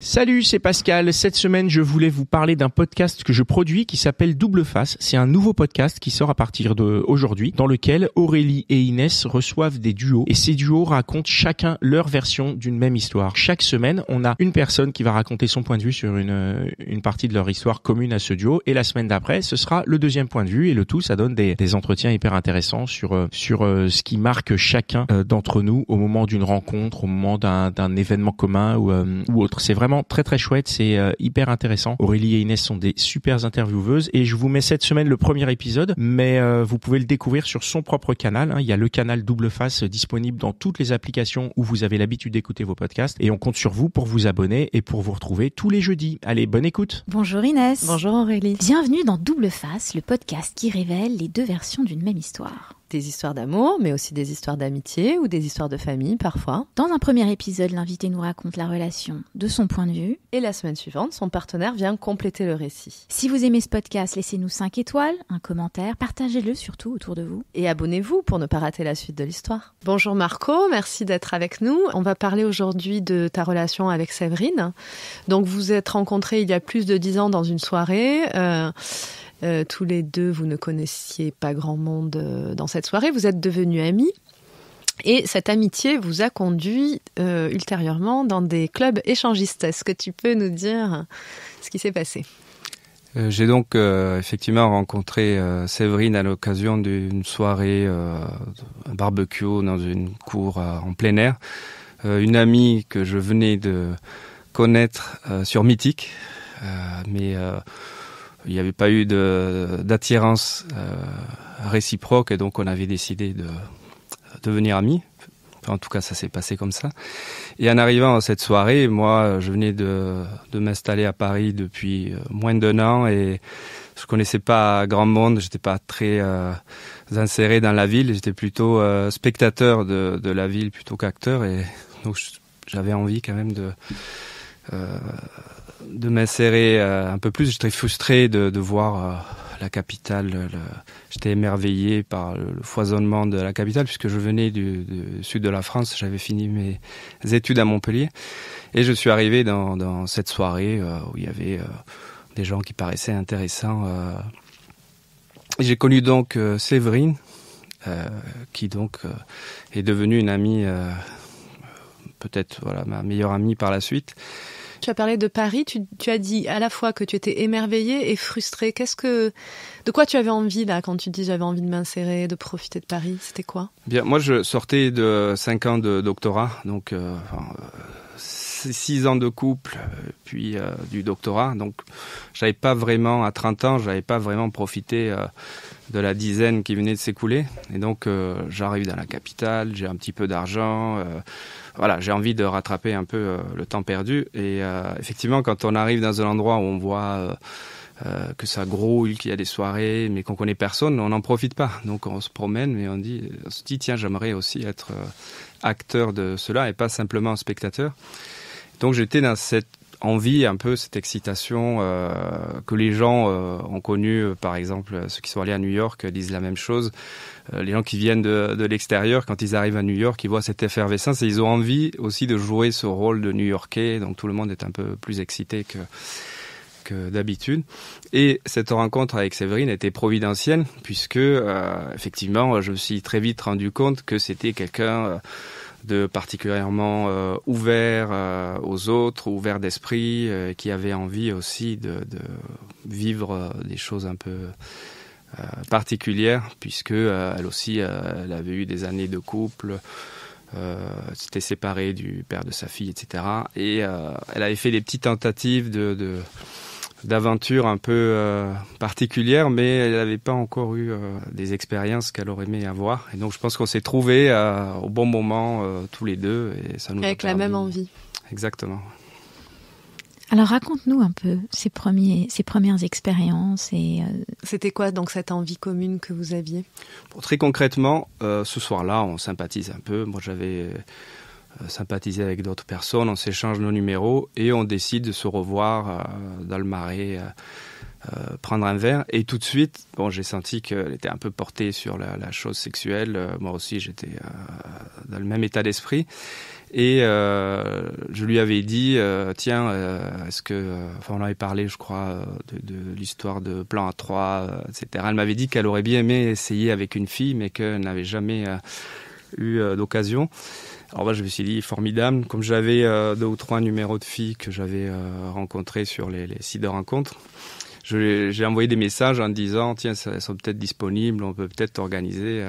Salut, c'est Pascal. Cette semaine, je voulais vous parler d'un podcast que je produis qui s'appelle Double Face. C'est un nouveau podcast qui sort à partir d'aujourd'hui, dans lequel Aurélie et Inès reçoivent des duos. Et ces duos racontent chacun leur version d'une même histoire. Chaque semaine, on a une personne qui va raconter son point de vue sur une partie de leur histoire commune à ce duo. Et la semaine d'après, ce sera le deuxième point de vue. Et le tout, ça donne des entretiens hyper intéressants sur ce qui marque chacun d'entre nous au moment d'une rencontre, au moment d'un événement commun ou autre. C'est vraiment très très chouette, c'est hyper intéressant. Aurélie et Inès sont des super intervieweuses et je vous mets cette semaine le premier épisode, mais vous pouvez le découvrir sur son propre canal. Il y a le canal Double Face disponible dans toutes les applications où vous avez l'habitude d'écouter vos podcasts et on compte sur vous pour vous abonner et pour vous retrouver tous les jeudis. Allez, bonne écoute. Bonjour Inès. Bonjour Aurélie. Bienvenue dans Double Face, le podcast qui révèle les deux versions d'une même histoire. Des histoires d'amour, mais aussi des histoires d'amitié ou des histoires de famille parfois. Dans un premier épisode, l'invité nous raconte la relation de son point de vue. Et la semaine suivante, son partenaire vient compléter le récit. Si vous aimez ce podcast, laissez-nous 5 étoiles, un commentaire, partagez-le surtout autour de vous. Et abonnez-vous pour ne pas rater la suite de l'histoire. Bonjour Marco, merci d'être avec nous. On va parler aujourd'hui de ta relation avec Séverine. Donc vous êtes rencontrés il y a plus de 10 ans dans une soirée. Tous les deux, vous ne connaissiez pas grand monde dans cette soirée. Vous êtes devenus amis. Et cette amitié vous a conduit ultérieurement dans des clubs échangistes. Est-ce que tu peux nous dire ce qui s'est passé ? J'ai donc effectivement rencontré Séverine à l'occasion d'une soirée, un barbecue dans une cour en plein air. Une amie que je venais de connaître sur Mythique, mais il n'y avait pas eu d'attirance réciproque et donc on avait décidé de devenir amis. Enfin, en tout cas, ça s'est passé comme ça. Et en arrivant à cette soirée, moi, je venais de m'installer à Paris depuis moins d'1 an et je connaissais pas grand monde. J'étais pas très inséré dans la ville. J'étais plutôt spectateur de la ville plutôt qu'acteur. Et donc, j'avais envie quand même de m'insérer un peu plus. J'étais frustré de voir la capitale. J'étais émerveillé par le foisonnement de la capitale puisque je venais du sud de la France. J'avais fini mes études à Montpellier et je suis arrivé dans cette soirée où il y avait des gens qui paraissaient intéressants. J'ai connu donc Séverine qui donc est devenue une amie, peut-être voilà ma meilleure amie par la suite. Tu as parlé de Paris, tu as dit à la fois que tu étais émerveillé et frustré. De quoi tu avais envie là quand tu dis j'avais envie de m'insérer, de profiter de Paris ? C'était quoi ? Bien, moi je sortais de 5 ans de doctorat, donc 6 ans de couple, puis du doctorat. Donc j'avais pas vraiment, à 30 ans, j'avais pas vraiment profité de la dizaine qui venait de s'écouler. Et donc j'arrive dans la capitale, j'ai un petit peu d'argent. Voilà, j'ai envie de rattraper un peu le temps perdu. Et effectivement, quand on arrive dans un endroit où on voit que ça grouille, qu'il y a des soirées, mais qu'on connaît personne, on n'en profite pas. Donc on se promène, mais on se dit tiens, j'aimerais aussi être acteur de cela et pas simplement spectateur. Donc j'étais dans cette envie, un peu cette excitation que les gens ont connue. Par exemple, ceux qui sont allés à New York disent la même chose. Les gens qui viennent de l'extérieur, quand ils arrivent à New York, ils voient cette effervescence et ils ont envie aussi de jouer ce rôle de New-Yorkais. Donc tout le monde est un peu plus excité que d'habitude. Et cette rencontre avec Séverine était providentielle puisque effectivement, je me suis très vite rendu compte que c'était quelqu'un de particulièrement ouvert aux autres, ouvert d'esprit, qui avait envie aussi de vivre des choses un peu particulière puisque elle aussi elle avait eu des années de couple, s'était séparée du père de sa fille, etc. Et elle avait fait des petites tentatives d'aventure un peu particulières, mais elle n'avait pas encore eu des expériences qu'elle aurait aimé avoir. Et donc je pense qu'on s'est trouvés au bon moment tous les deux et ça nous avec la même envie. Exactement. Alors raconte-nous un peu ces premières expériences et C'était quoi donc cette envie commune que vous aviez ? Bon, très concrètement, ce soir-là, on sympathise un peu. Moi, j'avais sympathisé avec d'autres personnes. On s'échange nos numéros et on décide de se revoir dans le Marais prendre un verre. Et tout de suite, j'ai senti qu'elle était un peu portée sur la chose sexuelle. Moi aussi, j'étais dans le même état d'esprit. Et je lui avais dit, tiens, est-ce que... on avait parlé, je crois, de l'histoire de Plan A3, etc. Elle m'avait dit qu'elle aurait bien aimé essayer avec une fille, mais qu'elle n'avait jamais eu d'occasion. Alors moi, je me suis dit, formidable. Comme j'avais 2 ou 3 numéros de filles que j'avais rencontrés sur les sites de rencontres, j'ai envoyé des messages en disant, tiens, elles sont peut-être disponibles, on peut peut-être organiser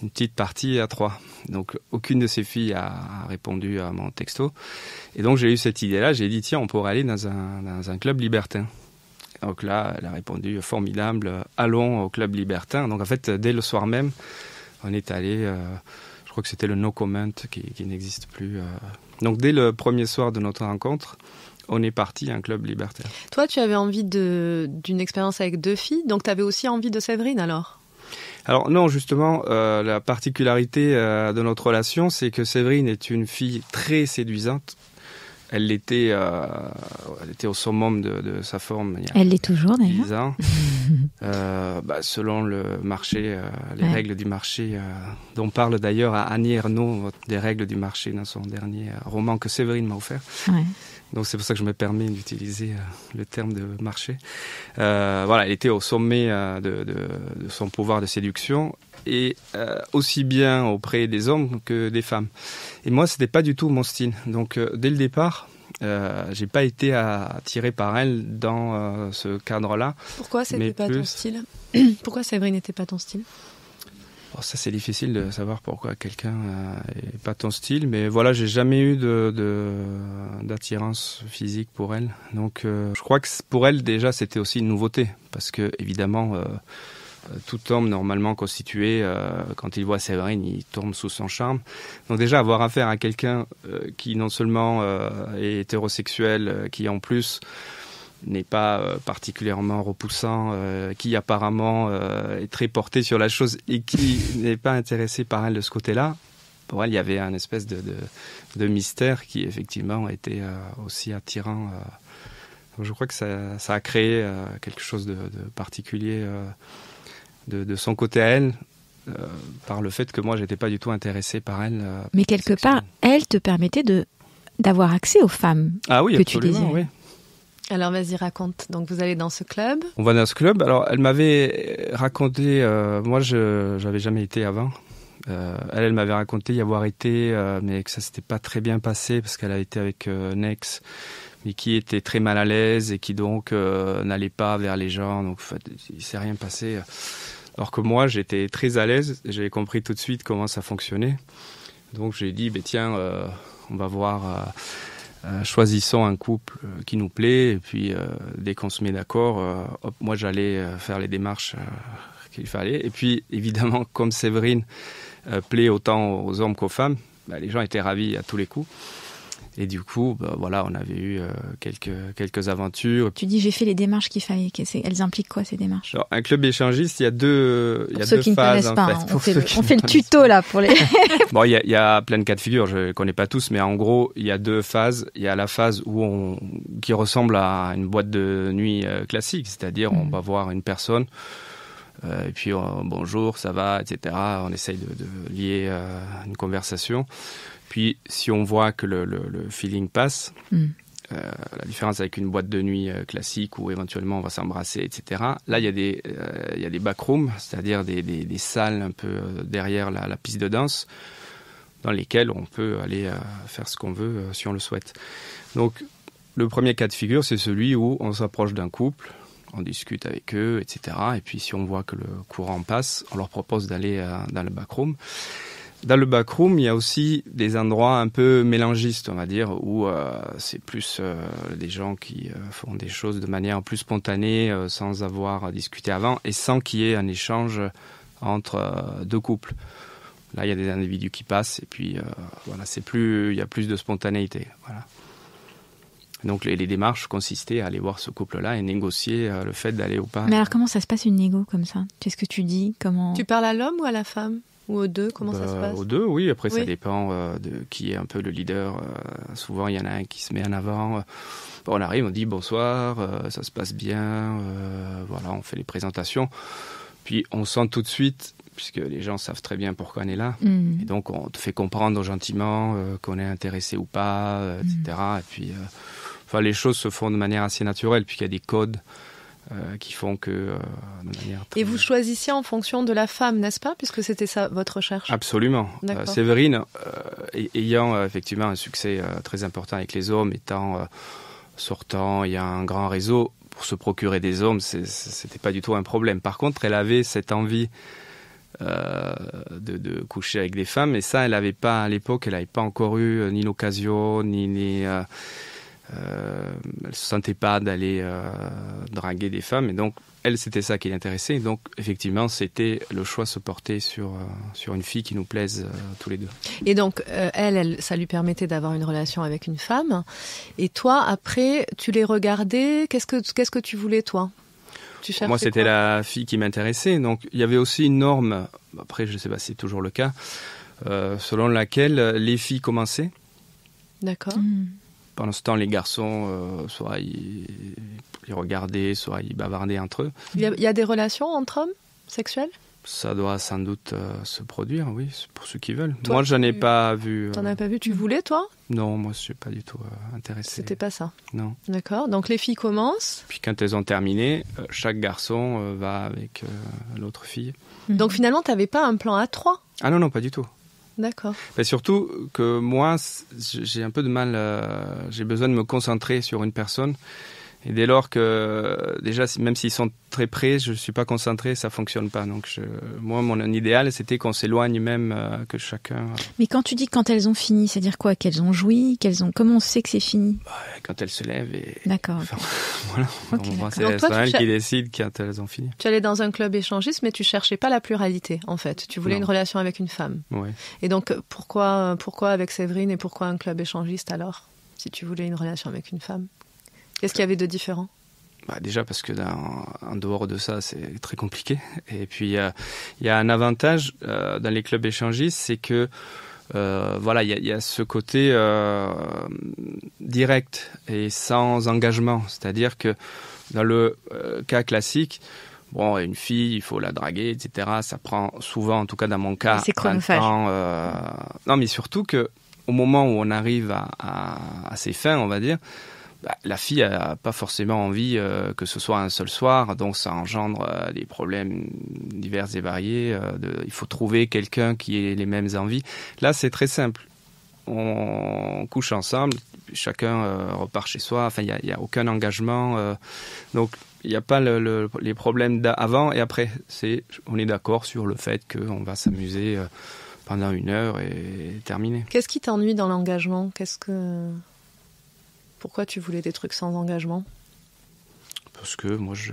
une petite partie à 3. Donc, aucune de ces filles a répondu à mon texto. Et donc, j'ai eu cette idée-là. J'ai dit, tiens, on pourrait aller dans un club libertin. Donc là, elle a répondu, formidable, allons au club libertin. Donc, en fait, dès le soir même, on est allé, je crois que c'était le No Comment qui n'existe plus. Donc, dès le premier soir de notre rencontre, on est parti à un club libertaire. Toi, tu avais envie d'une expérience avec 2 filles, donc tu avais aussi envie de Séverine alors ? Alors non, justement, la particularité de notre relation, c'est que Séverine est une fille très séduisante. Elle était au summum de sa forme. Elle l'est toujours d'ailleurs. 10 ans. Selon le marché, les règles du marché, dont parle d'ailleurs Annie Ernaux, des règles du marché dans son dernier roman que Séverine m'a offert. Ouais. Donc c'est pour ça que je me permets d'utiliser le terme de marché. Elle était au sommet de son pouvoir de séduction, et aussi bien auprès des hommes que des femmes. Et moi, c'était pas du tout mon style. Donc dès le départ, j'ai pas été attiré par elle dans ce cadre-là. Pourquoi c'était pas ton style ? Pourquoi Séverine n'était pas ton style ? Ça, c'est difficile de savoir pourquoi quelqu'un n'est pas ton style, mais voilà, j'ai jamais eu d'attirance physique pour elle. Donc, je crois que pour elle, déjà, c'était aussi une nouveauté, parce que évidemment, tout homme normalement constitué, quand il voit Séverine, il tombe sous son charme. Donc déjà, avoir affaire à quelqu'un qui non seulement est hétérosexuel, qui en plus n'est pas particulièrement repoussant, qui apparemment est très porté sur la chose et qui n'est pas intéressé par elle de ce côté-là. Pour elle, il y avait un espèce de mystère qui effectivement était aussi attirant. Donc je crois que ça a créé quelque chose de particulier de son côté à elle, par le fait que moi, j'étais pas du tout intéressé par elle. Mais quelque part, elle te permettait d'avoir accès aux femmes que tu désirais. Oui. Alors vas-y, raconte. Donc vous allez dans ce club. On va dans ce club. Alors elle m'avait raconté, moi j'avais jamais été avant. Elle m'avait raconté y avoir été, mais que ça s'était pas très bien passé parce qu'elle a été avec un ex, mais qui était très mal à l'aise et qui donc n'allait pas vers les gens. Donc en fait, il s'est rien passé. Alors que moi j'étais très à l'aise. J'avais compris tout de suite comment ça fonctionnait. Donc j'ai dit, tiens, on va voir. Choisissons un couple qui nous plaît, et puis dès qu'on se met d'accord, moi j'allais faire les démarches qu'il fallait. Et puis évidemment, comme Séverine plaît autant aux hommes qu'aux femmes, les gens étaient ravis à tous les coups. Et du coup, on avait eu quelques aventures. Tu dis, j'ai fait les démarches qu'il fallait. Elles impliquent quoi, ces démarches ? Alors, un club échangiste, il y a deux phases. Pour ceux qui ne connaissent pas, on fait le tuto là pour les... Bon, il y a plein de cas de figure, je ne connais pas tous, mais en gros, il y a 2 phases. Il y a la phase qui ressemble à une boîte de nuit classique, c'est-à-dire on va voir une personne, et puis bonjour, ça va, etc. On essaye de lier une conversation. Puis, si on voit que le feeling passe, la différence avec une boîte de nuit classique où éventuellement on va s'embrasser, etc. Là, il y a des backrooms, c'est-à-dire des salles un peu derrière la piste de danse, dans lesquelles on peut aller faire ce qu'on veut si on le souhaite. Donc, le premier cas de figure, c'est celui où on s'approche d'un couple, on discute avec eux, etc. Et puis, si on voit que le courant passe, on leur propose d'aller dans le backroom. Dans le backroom, il y a aussi des endroits un peu mélangistes, on va dire, où c'est plus des gens qui font des choses de manière plus spontanée, sans avoir discuté avant, et sans qu'il y ait un échange entre 2 couples. Là, il y a des individus qui passent, et puis il y a plus de spontanéité. Voilà. Donc les démarches consistaient à aller voir ce couple-là et négocier le fait d'aller ou pas. Mais alors comment ça se passe une négo comme ça ? Qu'est-ce que tu dis ? Comment... Tu parles à l'homme ou à la femme ? ou aux deux? Comment ça se passe? Aux deux, oui. Après, ça dépend de qui est un peu le leader. Souvent, il y en a un qui se met en avant. On arrive, on dit bonsoir, ça se passe bien. Voilà, on fait les présentations. Puis, on sent tout de suite, puisque les gens savent très bien pourquoi on est là. Et donc, on te fait comprendre gentiment qu'on est intéressé ou pas, etc. Et puis, les choses se font de manière assez naturelle, puisqu'il y a des codes qui font que de manière très... Et vous choisissiez en fonction de la femme, n'est-ce pas? Puisque c'était ça votre recherche. Absolument. Séverine, ayant effectivement un succès très important avec les hommes, étant sortant, il y a un grand réseau, pour se procurer des hommes, c'était pas du tout un problème. Par contre, elle avait cette envie de coucher avec des femmes, et ça, elle n'avait pas, à l'époque, elle n'avait pas encore eu ni l'occasion, ni elle se sentait pas d'aller draguer des femmes, et donc elle, c'était ça qui l'intéressait. Donc effectivement, c'était le choix se porter sur une fille qui nous plaise tous les deux. Et donc elle, ça lui permettait d'avoir une relation avec une femme. Et toi, après, tu les regardais. Qu'est-ce que tu voulais, toi? Moi, c'était la fille qui m'intéressait. Donc il y avait aussi une norme. Après, je sais pas si c'est toujours le cas, selon laquelle les filles commençaient. D'accord. Pendant ce temps, les garçons, soit ils regardaient, soit ils bavardaient entre eux. Il y a des relations entre hommes sexuelles? Ça doit sans doute se produire, oui, pour ceux qui veulent. Toi, moi, je n'en ai pas vu. T'en as pas vu? Tu voulais, toi? Non, moi, je suis pas du tout intéressé. C'était pas ça? Non. D'accord. Donc, les filles commencent. Puis quand elles ont terminé, chaque garçon va avec l'autre fille. Donc, finalement, t'avais pas un plan à 3? Ah non, pas du tout. D'accord. Mais surtout que moi, j'ai un peu de mal, j'ai besoin de me concentrer sur une personne. Et dès lors que, déjà, même s'ils sont très près, je ne suis pas concentré, ça ne fonctionne pas. Donc, moi, mon idéal, c'était qu'on s'éloigne même, que chacun... Mais quand tu dis quand elles ont fini, c'est-à-dire quoi? Qu'elles ont joui? Comment on sait que c'est fini? Quand elles se lèvent et... D'accord. Enfin, voilà. C'est elles qui décident quand elles ont fini. Tu allais dans un club échangiste, mais tu ne cherchais pas la pluralité, en fait. Tu voulais une relation avec une femme. Oui. Et donc, pourquoi avec Séverine et pourquoi un club échangiste, alors, si tu voulais une relation avec une femme? Qu'est-ce qu'il y avait de différent? Déjà parce que en dehors de ça, c'est très compliqué. Et puis, il y a un avantage dans les clubs échangistes, c'est que il y a ce côté direct et sans engagement. C'est-à-dire que dans le cas classique, une fille, il faut la draguer, etc. Ça prend souvent, en tout cas dans mon cas, c'est chronophage. Non, mais surtout que au moment où on arrive à ses fins, on va dire, la fille n'a pas forcément envie que ce soit un seul soir, donc ça engendre des problèmes divers et variés. Il faut trouver quelqu'un qui ait les mêmes envies. Là, c'est très simple. On couche ensemble, chacun repart chez soi. Enfin, il n'y a aucun engagement. Donc, il n'y a pas les problèmes d'avant et après. On est d'accord sur le fait qu'on va s'amuser pendant 1 heure et terminer. Qu'est-ce qui t'ennuie dans l'engagement? Pourquoi tu voulais des trucs sans engagement? Parce que moi, je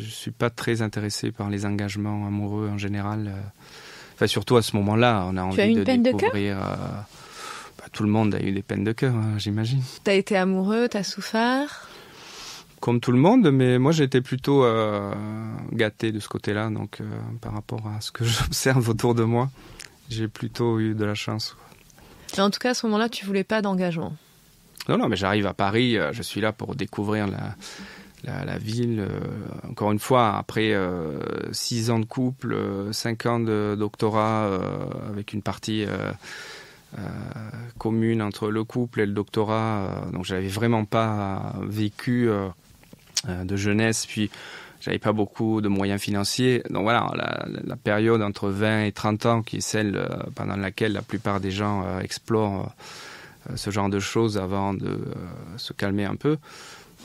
suis pas très intéressé par les engagements amoureux en général. Enfin, surtout à ce moment-là, on a envie de découvrir... tout le monde a eu des peines de cœur, j'imagine. T'as été amoureux, t'as souffert? Comme tout le monde, mais moi, j'ai été plutôt gâté de ce côté-là. Donc, par rapport à ce que j'observe autour de moi, j'ai plutôt eu de la chance. Mais en tout cas, à ce moment-là, tu voulais pas d'engagement? Non, mais j'arrive à Paris, je suis là pour découvrir la ville. Encore une fois, après 6 ans de couple, 5 ans de doctorat avec une partie commune entre le couple et le doctorat. Donc, j'avais vraiment pas vécu de jeunesse, puis j'avais pas beaucoup de moyens financiers. Donc voilà, la période entre 20 et 30 ans, qui est celle pendant laquelle la plupart des gens explorent ce genre de choses avant de se calmer un peu.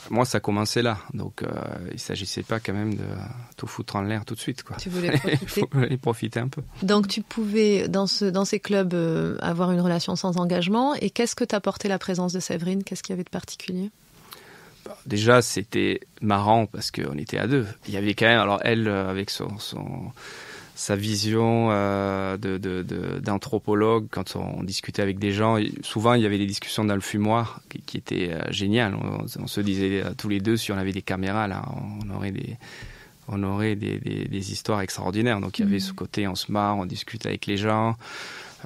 Moi, ça commençait là. Donc, il ne s'agissait pas quand même de tout foutre en l'air tout de suite, quoi. Tu voulais profiter. Il faut profiter un peu. Donc, tu pouvais, dans ces clubs, avoir une relation sans engagement. Et qu'est-ce que t'apportait la présence de Séverine? Qu'est-ce qu'il y avait de particulier? Déjà, c'était marrant parce qu'on était à deux. Il y avait quand même, alors elle, avec sa vision d'anthropologue, quand on discutait avec des gens, souvent il y avait des discussions dans le fumoir qui étaient géniales. On se disait tous les deux, si on avait des caméras, là, on aurait on aurait des histoires extraordinaires. Donc il y avait ce côté, on se marre, on discute avec les gens.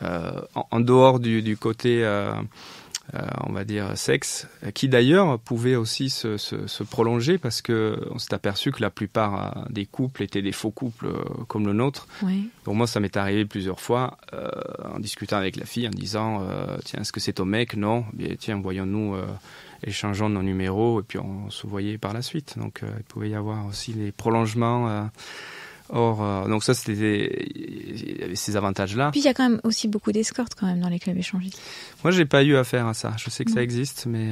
En dehors du côté, on va dire, sexe, qui d'ailleurs pouvait aussi se prolonger parce qu'on s'est aperçu que la plupart des couples étaient des faux couples comme le nôtre. Oui. Donc moi, ça m'est arrivé plusieurs fois en discutant avec la fille, en disant tiens, est-ce que c'est ton mec? Non. Bien, tiens, voyons-nous, échangeons nos numéros, et puis on se voyait par la suite. Donc il pouvait y avoir aussi des prolongements. Donc ça, il y avait ces avantages-là. Puis il y a quand même aussi beaucoup d'escortes quand même dans les clubs échangistes. Moi, j'ai pas eu affaire à ça. Je sais que ça existe, mais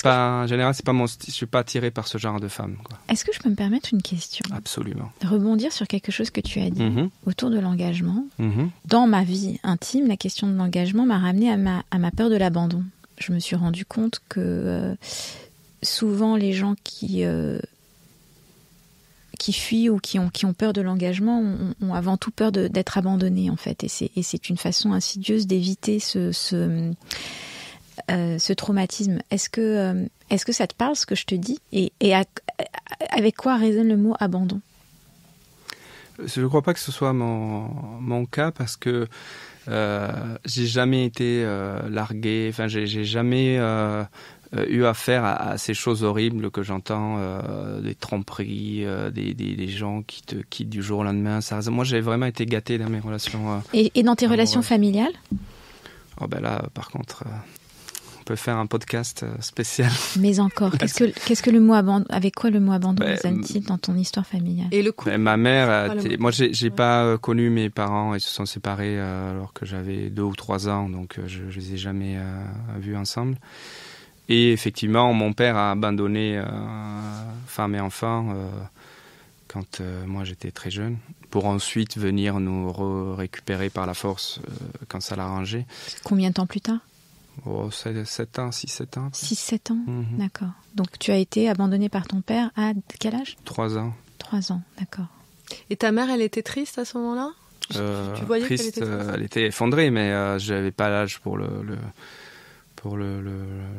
en général, c'est pas mon style. Je suis pas attiré par ce genre de femmes, quoi. Est-ce que je peux me permettre une question? Absolument. Rebondir sur quelque chose que tu as dit autour de l'engagement. Dans ma vie intime, la question de l'engagement m'a ramenée à ma peur de l'abandon. Je me suis rendu compte que souvent les gens qui fuient ou qui ont peur de l'engagement ont avant tout peur d'être abandonnés, en fait. Et c'est une façon insidieuse d'éviter ce traumatisme. Est-ce que ça te parle, ce que je te dis? Et avec quoi résonne le mot abandon? Je ne crois pas que ce soit mon cas, parce que j'ai jamais été largué. Enfin, j'ai jamais eu affaire à ces choses horribles que j'entends, des tromperies, des gens qui te quittent du jour au lendemain. Moi, j'ai vraiment été gâté dans mes relations. Et dans tes relations familiales? Oh ben là, par contre, on peut faire un podcast spécial. Mais encore, qu'est-ce que le mot abandon, avec quoi le mot abandon résonne-t-il dans ton histoire familiale? Et le coup. Ma mère, moi, j'ai pas connu mes parents. Ils se sont séparés alors que j'avais 2 ou 3 ans, donc je les ai jamais vus ensemble. Et effectivement, mon père a abandonné femme et enfants quand moi j'étais très jeune, pour ensuite venir nous récupérer par la force quand ça l'arrangeait. Combien de temps plus tard? 6-7 ans. 6-7 ans, d'accord. Donc tu as été abandonné par ton père à quel âge? 3 ans. 3 ans, d'accord. Et ta mère, elle était triste à ce moment-là? Tu voyais triste, qu'elle était triste? elle était effondrée, mais je n'avais pas l'âge pour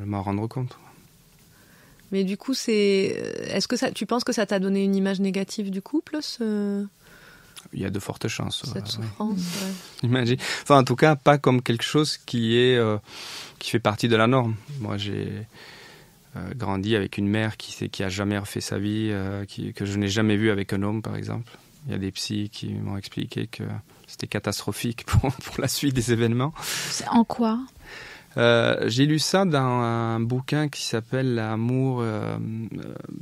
m'en rendre compte. Mais du coup, est-ce que tu penses que ça t'a donné une image négative du couple, Il y a de fortes chances. Cette souffrance, Imagine. Enfin, en tout cas, pas comme quelque chose qui fait partie de la norme. Moi, j'ai grandi avec une mère qui a jamais refait sa vie, que je n'ai jamais vue avec un homme, par exemple. Il y a des psys qui m'ont expliqué que c'était catastrophique pour la suite des événements. En quoi? J'ai lu ça dans un bouquin qui s'appelle L'amour,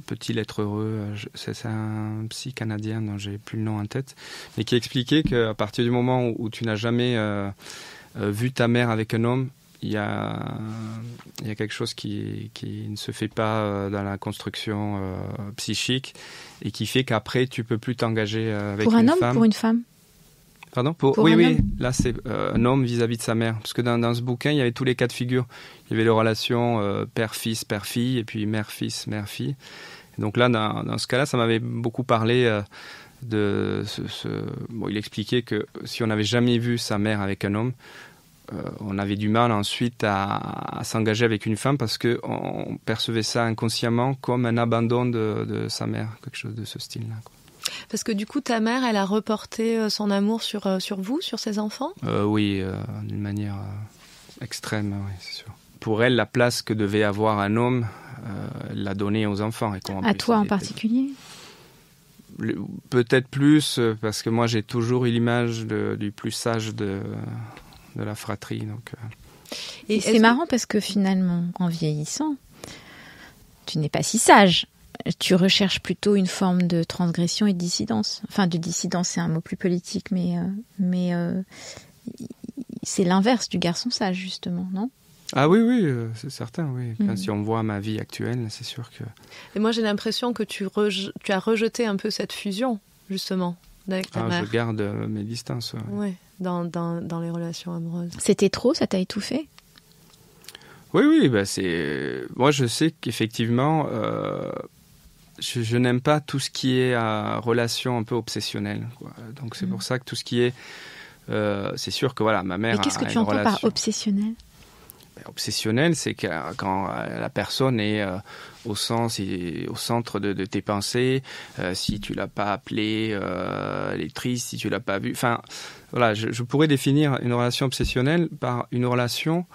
petit l'être heureux. C'est un psy canadien dont j'ai plus le nom en tête, mais qui expliquait qu'à partir du moment où tu n'as jamais vu ta mère avec un homme, il y a quelque chose qui ne se fait pas dans la construction psychique, et qui fait qu'après tu peux plus t'engager avec une femme. Pour un homme, pour une femme? Pardon? Oui, là c'est un homme vis-à-vis de sa mère. Parce que dans ce bouquin, il y avait tous les cas de figure. Il y avait les relations père-fils, père-fille, et puis mère-fils, mère-fille. Et donc là, dans ce cas-là, ça m'avait beaucoup parlé de Bon, il expliquait que si on n'avait jamais vu sa mère avec un homme, on avait du mal ensuite à s'engager avec une femme, parce qu'on percevait ça inconsciemment comme un abandon de sa mère, quelque chose de ce style-là, quoi. Parce que du coup, ta mère, elle a reporté son amour sur vous, sur ses enfants? Oui, d'une manière extrême, oui, c'est sûr. Pour elle, la place que devait avoir un homme, elle l'a donnée aux enfants. À toi en particulier? Peut-être plus, parce que moi, j'ai toujours eu l'image du plus sage de la fratrie. Donc, Et c'est marrant parce que finalement, en vieillissant, tu n'es pas si sage. Tu recherches plutôt une forme de transgression et de dissidence. Enfin, de dissidence, c'est un mot plus politique, mais c'est l'inverse du garçon sage, justement, non? Ah oui, c'est certain, oui. Enfin, si on voit ma vie actuelle, c'est sûr que... Et moi, j'ai l'impression que tu as rejeté un peu cette fusion, justement, avec ta mère. Je garde mes distances. Oui, dans les relations amoureuses. C'était trop, ça t'a étouffé? Oui, moi, je sais qu'effectivement... Je n'aime pas tout ce qui est relation un peu obsessionnelle, quoi. Donc c'est pour ça que tout ce qui est... c'est sûr que voilà, ma mère... Mais qu'est-ce que tu entends par obsessionnel? Obsessionnel, c'est quand la personne est au centre de tes pensées. Si tu l'as pas appelée, elle est triste. Si tu l'as pas vue. Enfin, voilà, je pourrais définir une relation obsessionnelle par une relation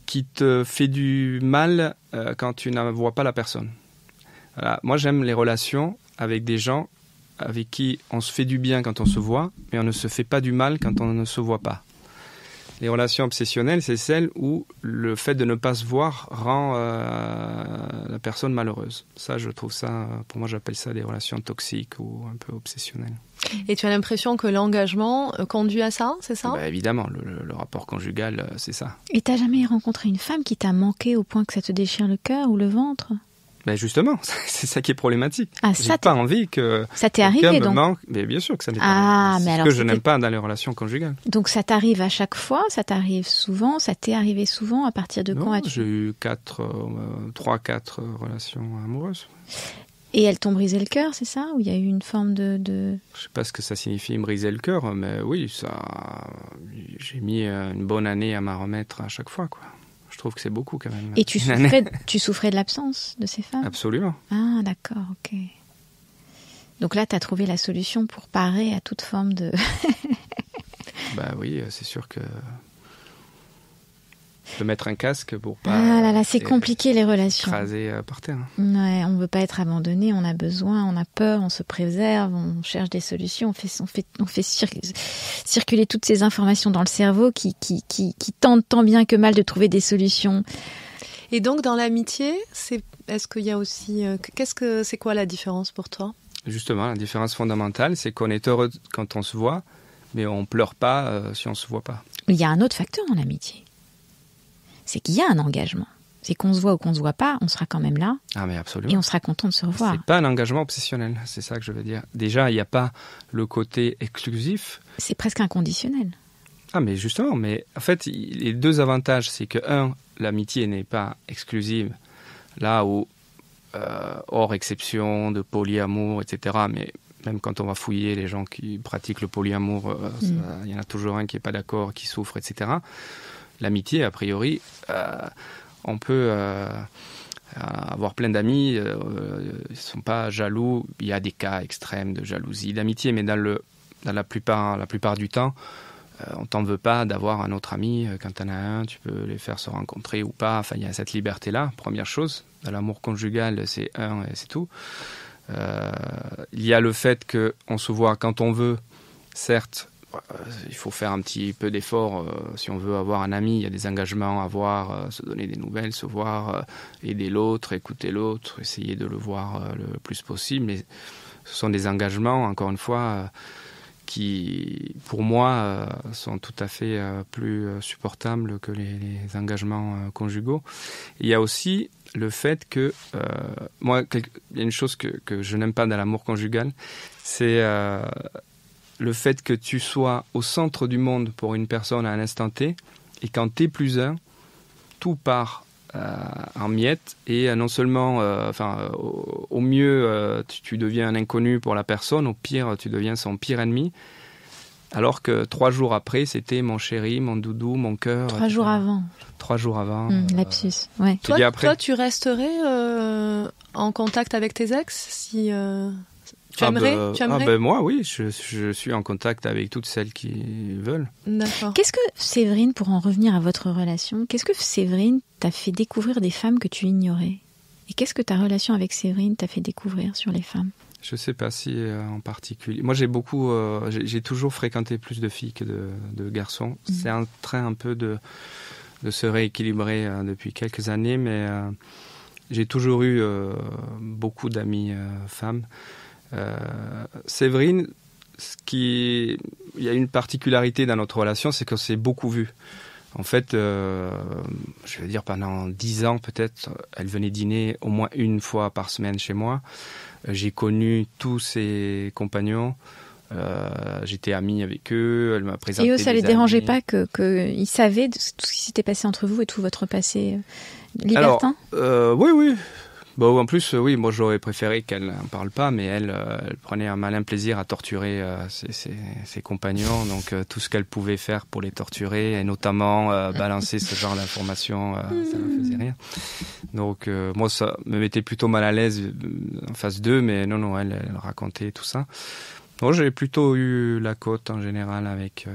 qui te fait du mal quand tu ne vois pas la personne. Voilà. Moi, j'aime les relations avec des gens avec qui on se fait du bien quand on se voit, mais on ne se fait pas du mal quand on ne se voit pas. Les relations obsessionnelles, c'est celles où le fait de ne pas se voir rend la personne malheureuse. Ça, je trouve ça, pour moi, j'appelle ça des relations toxiques ou un peu obsessionnelles. Et tu as l'impression que l'engagement conduit à ça, c'est ça ? Évidemment, le rapport conjugal, c'est ça. Et t'as jamais rencontré une femme qui t'a manqué au point que ça te déchire le cœur ou le ventre ? Justement, c'est ça qui est problématique. J'ai pas envie que ça t'est arrivé donc. Manque. Mais bien sûr que ça m'est arrivé. C'est ce que je n'aime pas dans les relations conjugales. Donc ça t'arrive à chaque fois, ça t'arrive souvent, ça t'est arrivé souvent, à partir de quand as-tu... J'ai eu 3-4 relations amoureuses. Et elles t'ont brisé le cœur, c'est ça ? Ou il y a eu une forme de... Je sais pas ce que ça signifie briser le cœur, mais oui, j'ai mis une bonne année à m'en remettre à chaque fois, quoi. Je trouve que c'est beaucoup quand même. Et tu souffrais de l'absence de ces femmes ? Absolument. Ah, d'accord, ok. Donc là, tu as trouvé la solution pour parer à toute forme de... Oui, c'est sûr que... De mettre un casque pour pas... Ah là là, c'est compliqué les relations. Écraser par terre. Ouais, on ne veut pas être abandonné, on a besoin, on a peur, on se préserve, on cherche des solutions, on fait circuler toutes ces informations dans le cerveau qui tentent tant bien que mal de trouver des solutions. Et donc dans l'amitié, est-ce qu'il y a aussi... c'est quoi la différence pour toi ? Justement, la différence fondamentale, c'est qu'on est heureux quand on se voit, mais on ne pleure pas si on ne se voit pas. Il y a un autre facteur dans l'amitié. C'est qu'il y a un engagement. C'est qu'on se voit ou qu'on se voit pas, on sera quand même là. Ah mais absolument. Et on sera content de se revoir. C'est pas un engagement obsessionnel, c'est ça que je veux dire. Déjà, il n'y a pas le côté exclusif. C'est presque inconditionnel. Ah mais justement, mais en fait, les deux avantages, c'est que l'amitié n'est pas exclusive, là où, hors exception de polyamour, etc., mais même quand on va fouiller les gens qui pratiquent le polyamour, il y en a toujours un qui n'est pas d'accord, qui souffre, etc., l'amitié, a priori, on peut avoir plein d'amis, ils ne sont pas jaloux. Il y a des cas extrêmes de jalousie d'amitié, mais dans la plupart du temps, on t'en veut pas d'avoir un autre ami. Quand tu en as un, tu peux les faire se rencontrer ou pas. Enfin, il y a cette liberté-là, première chose. Dans l'amour conjugal, c'est un et c'est tout. Il y a le fait qu'on se voit quand on veut, certes. Il faut faire un petit peu d'effort si on veut avoir un ami. Il y a des engagements à avoir, se donner des nouvelles, se voir, aider l'autre, écouter l'autre, essayer de le voir le plus possible. Mais ce sont des engagements, encore une fois, qui, pour moi, sont tout à fait plus supportables que les engagements conjugaux. Il y a aussi le fait que, moi, il y a une chose que je n'aime pas dans l'amour conjugal, c'est... le fait que tu sois au centre du monde pour une personne à un instant T, et quand t'es plus un, tout part en miettes, et non seulement, au mieux, tu deviens un inconnu pour la personne, au pire, tu deviens son pire ennemi, alors que 3 jours après, c'était mon chéri, mon doudou, mon cœur. 3 jours avant. 3 jours avant. Lapsus, ouais. Toi, tu resterais en contact avec tes ex si... Tu aimerais moi, oui, je suis en contact avec toutes celles qui veulent. D'accord. Qu'est-ce que Séverine, pour en revenir à votre relation, qu'est-ce que Séverine t'a fait découvrir des femmes que tu ignorais ? Et qu'est-ce que ta relation avec Séverine t'a fait découvrir sur les femmes ? Je sais pas si en particulier. Moi, j'ai toujours fréquenté plus de filles que de garçons. C'est en train un peu de se rééquilibrer depuis quelques années, mais j'ai toujours eu beaucoup d'amies femmes. Séverine, il y a une particularité dans notre relation, c'est qu'on s'est beaucoup vu. En fait, je veux dire, pendant 10 ans peut-être, elle venait dîner au moins une fois par semaine chez moi. J'ai connu tous ses compagnons. J'étais ami avec eux. Elle m'a présenté. Et eux, ça les dérangeait pas qu'ils savaient de tout ce qui s'était passé entre vous et tout votre passé libertin ? Oui. Bon, en plus, oui, moi j'aurais préféré qu'elle n'en parle pas, mais elle prenait un malin plaisir à torturer ses compagnons, donc tout ce qu'elle pouvait faire pour les torturer, et notamment balancer ce genre d'informations, ça ne faisait rien. Donc moi, ça me mettait plutôt mal à l'aise en face d'eux, mais non, elle racontait tout ça. Moi, j'ai plutôt eu la cote en général avec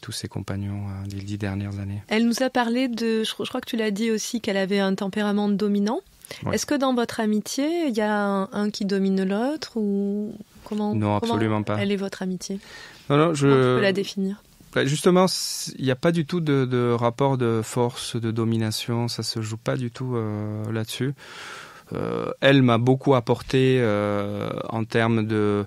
tous ses compagnons des 10 dernières années. Elle nous a parlé je crois que tu l'as dit aussi, qu'elle avait un tempérament dominant. Ouais. Est-ce que dans votre amitié, il y a un qui domine l'autre ou Non, absolument pas. Elle est votre amitié? Non, comment tu peux la définir? Justement, il n'y a pas du tout de rapport de force, de domination. Ça se joue pas du tout là-dessus. Elle m'a beaucoup apporté en termes de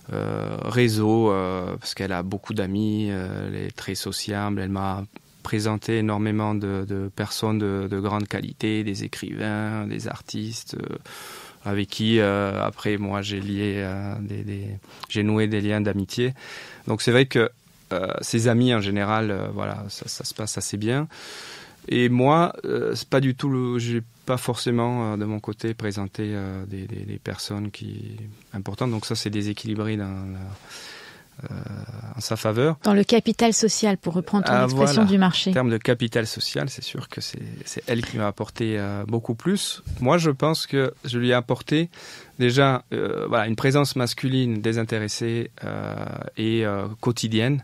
réseau, parce qu'elle a beaucoup d'amis, elle est très sociable. Elle m'a présenté énormément de personnes de grande qualité, des écrivains, des artistes, avec qui après moi j'ai lié j'ai noué des liens d'amitié. Donc c'est vrai que ses amis en général, voilà, ça se passe assez bien. Et moi, c'est pas du tout j'ai pas forcément de mon côté présenté des personnes importantes. Donc ça c'est déséquilibré en sa faveur. Dans le capital social, pour reprendre ton expression du marché. En termes de capital social, c'est sûr que c'est elle qui m'a apporté beaucoup plus. Moi, je pense que je lui ai apporté déjà une présence masculine désintéressée et quotidienne.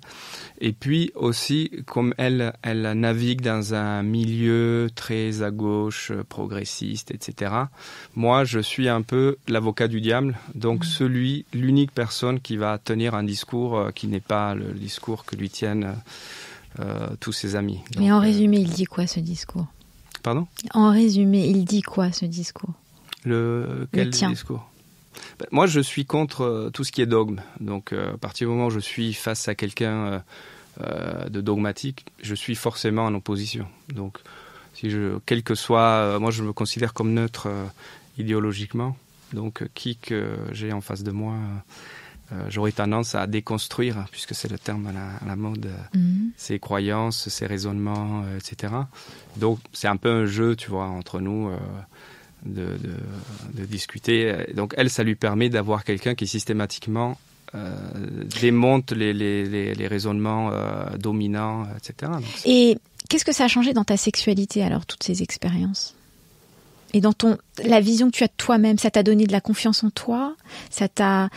Et puis aussi, comme elle navigue dans un milieu très à gauche, progressiste, etc. Moi, je suis un peu l'avocat du diable. Donc, l'unique personne qui va tenir un discours qui n'est pas le discours que lui tiennent tous ses amis. Donc, mais en résumé, il dit quoi ce discours? Pardon? En résumé, il dit quoi ce discours? Quel discours? Moi, je suis contre tout ce qui est dogme. Donc, à partir du moment où je suis face à quelqu'un de dogmatique, je suis forcément en opposition. Donc, quel que soit, moi, je me considère comme neutre idéologiquement. Donc, qui que j'ai en face de moi, j'aurais tendance à déconstruire, puisque c'est le terme à la mode, ses croyances, ses raisonnements, etc. Donc, c'est un peu un jeu, tu vois, entre nous. De discuter. Donc elle, ça lui permet d'avoir quelqu'un qui systématiquement démonte les raisonnements dominants, etc. Donc, et qu'est-ce que ça a changé dans ta sexualité alors, toutes ces expériences? Et dans la vision que tu as de toi-même, ça t'a donné de la confiance en toi? Ça t'a...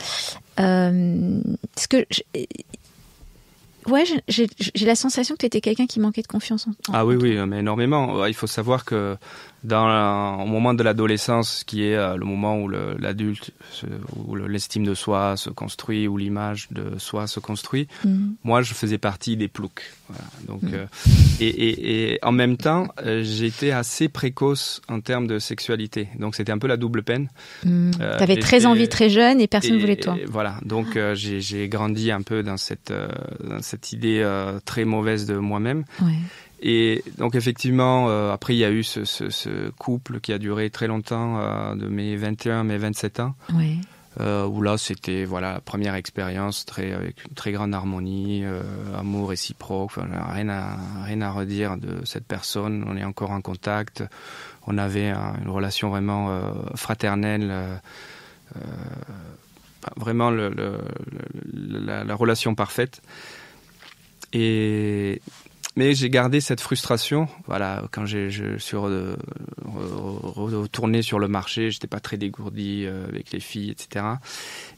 Ouais, j'ai la sensation que tu étais quelqu'un qui manquait de confiance en toi. Ah oui, mais énormément. Il faut savoir que au moment de l'adolescence, qui est le moment où l'adulte, où l'estime de soi se construit, où l'image de soi se construit, moi, je faisais partie des ploucs. Voilà. Donc, et en même temps, j'étais assez précoce en termes de sexualité. Donc, c'était un peu la double peine. T'avais très envie très jeune et personne ne voulait de toi. Voilà. Donc, j'ai grandi un peu dans cette idée très mauvaise de moi-même. Ouais. Et donc effectivement, après il y a eu ce couple qui a duré très longtemps, de mes 21 à mes 27 ans, où là c'était la première expérience avec une très grande harmonie, amour réciproque, rien à redire de cette personne. On est encore en contact, on avait une relation vraiment fraternelle, vraiment la relation parfaite. Mais j'ai gardé cette frustration, quand je suis retourné sur le marché, j'étais pas très dégourdi avec les filles, etc.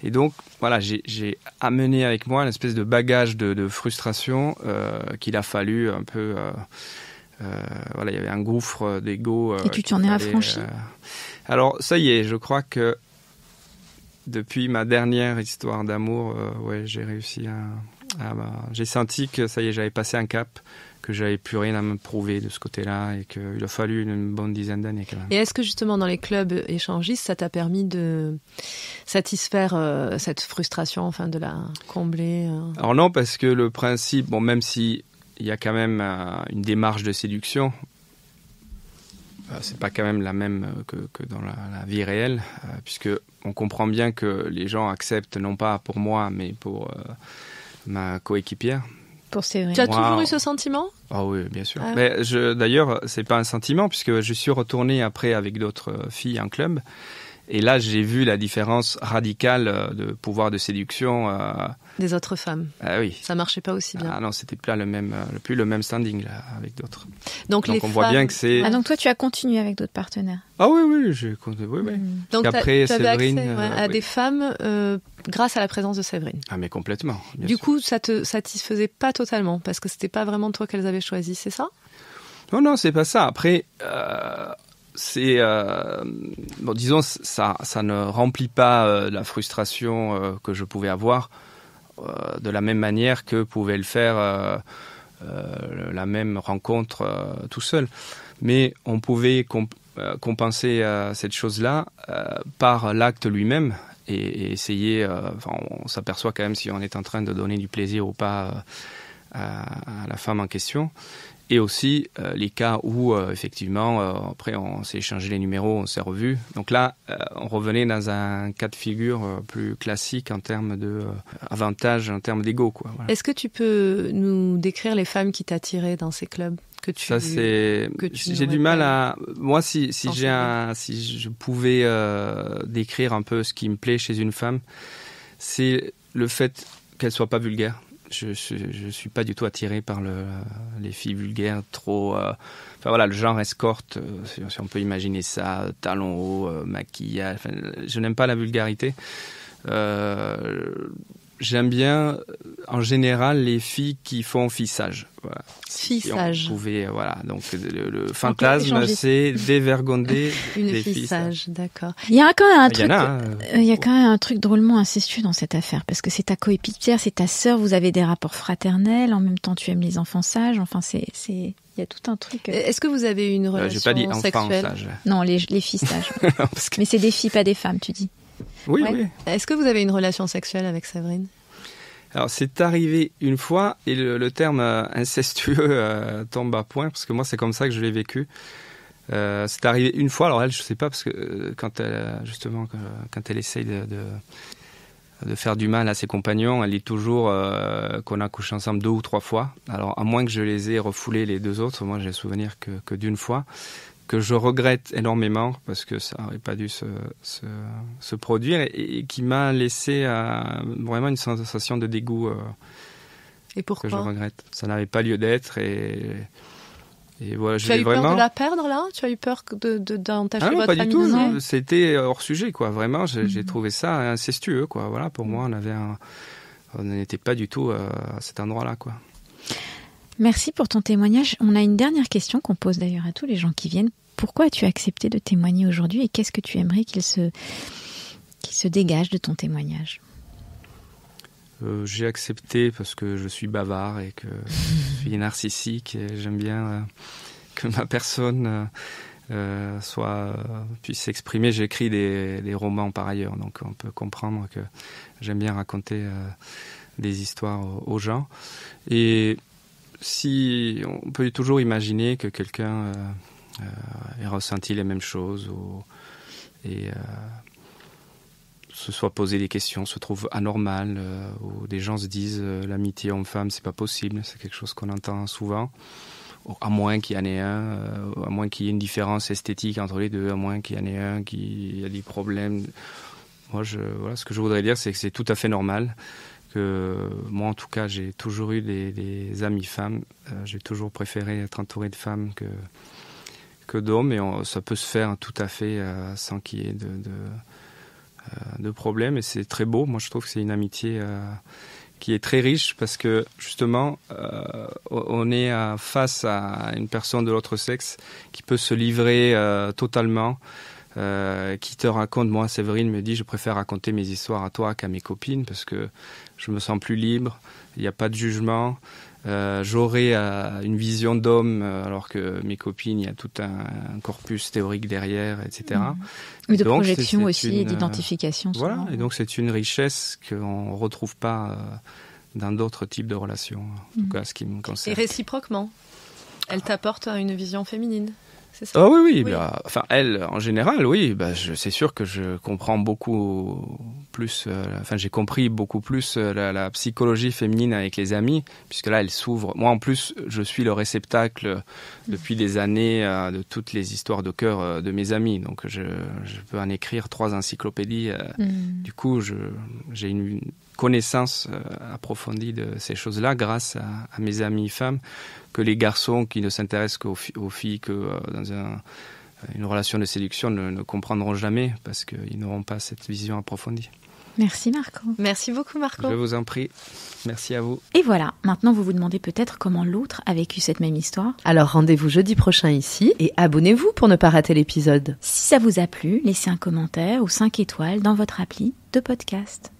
Et donc, j'ai amené avec moi une espèce de bagage de frustration qu'il a fallu un peu... il y avait un gouffre d'ego. Et tu t'en es affranchi? Alors, ça y est, je crois que depuis ma dernière histoire d'amour, j'ai réussi j'ai senti que ça y est, j'avais passé un cap, que j'avais plus rien à me prouver de ce côté-là et qu'il a fallu une bonne dizaine d'années quand même. Et est-ce que justement dans les clubs échangistes, ça t'a permis de satisfaire cette frustration, de la combler Alors non, parce que le principe, même si il y a quand même une démarche de séduction, c'est pas quand même la même que dans la vie réelle, puisque on comprend bien que les gens acceptent non pas pour moi, mais pour ma coéquipière, Pour Séverine. Tu as toujours eu ce sentiment ? Ah oui, bien sûr. Mais d'ailleurs, c'est pas un sentiment puisque je suis retourné après avec d'autres filles en club. Et là, j'ai vu la différence radicale de pouvoir de séduction des autres femmes. Ah oui. Ça marchait pas aussi bien. Ah non, c'était plus le même standing là avec d'autres. Donc on voit bien que c'est. Ah donc toi, tu as continué avec d'autres partenaires. Ah oui, j'ai continué. Oui. Donc après, tu avais Séverine, accès à des femmes grâce à la présence de Séverine. Ah mais complètement. Du coup, ça te satisfaisait pas totalement parce que c'était pas vraiment toi qu'elles avaient choisi, c'est ça ? Non, c'est pas ça. Après. C'est disons ça ne remplit pas la frustration que je pouvais avoir de la même manière que pouvait le faire la même rencontre tout seul, mais on pouvait compenser cette chose-là par l'acte lui-même et essayer on s'aperçoit quand même si on est en train de donner du plaisir ou pas à la femme en question. Et aussi les cas où, effectivement, après on s'est échangé les numéros, on s'est revus. Donc là, on revenait dans un cas de figure plus classique en termes d'avantages, en termes d'ego, quoi. Voilà. Est-ce que tu peux nous décrire les femmes qui t'attiraient dans ces clubs Ça, c'est... J'ai du mal à... Moi, si je pouvais décrire un peu ce qui me plaît chez une femme, c'est le fait qu'elle soit pas vulgaire. Je suis pas du tout attiré par les filles vulgaires trop le genre escorte si on peut imaginer ça, talons hauts, maquillage, je n'aime pas la vulgarité. J'aime bien en général les filles qui font fissage. Voilà. Fissage. Si on pouvait, donc le fantasme, c'est dévergonder une des fissage, d'accord. Il y a quand même un truc drôlement incestueux dans cette affaire parce que c'est ta coépitière, c'est ta sœur, vous avez des rapports fraternels, en même temps tu aimes les enfants sages, enfin il y a tout un truc. Est-ce que vous avez une relation j'ai pas dit sexuelle sage. Non, les filles sages. Mais c'est des filles, pas des femmes, tu dis. Oui, ouais. Oui. Est-ce que vous avez une relation sexuelle avec Séverine ? Alors, c'est arrivé une fois, et le terme incestueux tombe à point, parce que moi, c'est comme ça que je l'ai vécu. C'est arrivé une fois, alors elle, je ne sais pas, parce que quand elle essaye de faire du mal à ses compagnons, elle dit toujours qu'on a couché ensemble 2 ou 3 fois. Alors, à moins que je les ai refoulés les 2 autres, moi, j'ai le souvenir que d'une fois, que je regrette énormément parce que ça n'aurait pas dû se produire et qui m'a laissé vraiment une sensation de dégoût et pourquoi ? Que je regrette. Ça n'avait pas lieu d'être et voilà. Tu as eu peur de la perdre là ? Tu as eu peur d'entacher votre amitié ? Pas du tout. C'était hors sujet quoi. Vraiment, j'ai trouvé ça incestueux quoi. Voilà, pour moi, on n'était pas du tout à cet endroit-là quoi. Merci pour ton témoignage. On a une dernière question qu'on pose d'ailleurs à tous les gens qui viennent. Pourquoi as-tu accepté de témoigner aujourd'hui et qu'est-ce que tu aimerais qu'il se dégage de ton témoignage ? J'ai accepté parce que je suis bavard et que je suis narcissique et j'aime bien que ma personne puisse s'exprimer. J'écris des romans par ailleurs, donc on peut comprendre que j'aime bien raconter des histoires aux gens. Et si on peut toujours imaginer que quelqu'un ait ressenti les mêmes choses et se soit posé des questions, se trouve anormal, où des gens se disent l'amitié homme-femme c'est pas possible, c'est quelque chose qu'on entend souvent, à moins qu'il y en ait à moins qu'il y ait une différence esthétique entre les deux, à moins qu'il y en ait un qui a des problèmes. Moi, ce que je voudrais dire, c'est que c'est tout à fait normal. Que moi, en tout cas, j'ai toujours eu des amies femmes. J'ai toujours préféré être entouré de femmes que d'hommes. Et ça peut se faire tout à fait sans qu'il y ait de problème. Et c'est très beau. Moi, je trouve que c'est une amitié qui est très riche parce que, justement, on est face à une personne de l'autre sexe qui peut se livrer totalement. Qui te raconte, moi Séverine me dit je préfère raconter mes histoires à toi qu'à mes copines parce que je me sens plus libre, il n'y a pas de jugement, j'aurai une vision d'homme alors que mes copines, il y a tout un corpus théorique derrière, etc. Et de donc, projection aussi et d'identification. Voilà, souvent. et donc c'est une richesse qu'on ne retrouve pas dans d'autres types de relations, en tout cas ce qui me concerne. Et réciproquement, elle t'apporte une vision féminine. c'est ça? Oui. Bah, enfin, elle, en général, oui. Bah, c'est sûr que je comprends beaucoup plus. J'ai compris beaucoup plus la psychologie féminine avec les amis, puisque là, elle s'ouvre. Moi, en plus, je suis le réceptacle depuis des années de toutes les histoires de cœur de mes amis. Donc, je peux en écrire 3 encyclopédies. Du coup, j'ai une connaissance approfondie de ces choses-là grâce à mes amis femmes, que les garçons qui ne s'intéressent qu'aux filles que dans une relation de séduction ne comprendront jamais parce qu'ils n'auront pas cette vision approfondie. Merci Marco. Merci beaucoup Marco. Je vous en prie. Merci à vous. Et voilà, maintenant vous vous demandez peut-être comment l'autre a vécu cette même histoire. Alors rendez-vous jeudi prochain ici et abonnez-vous pour ne pas rater l'épisode. Si ça vous a plu, laissez un commentaire ou 5 étoiles dans votre appli de podcast.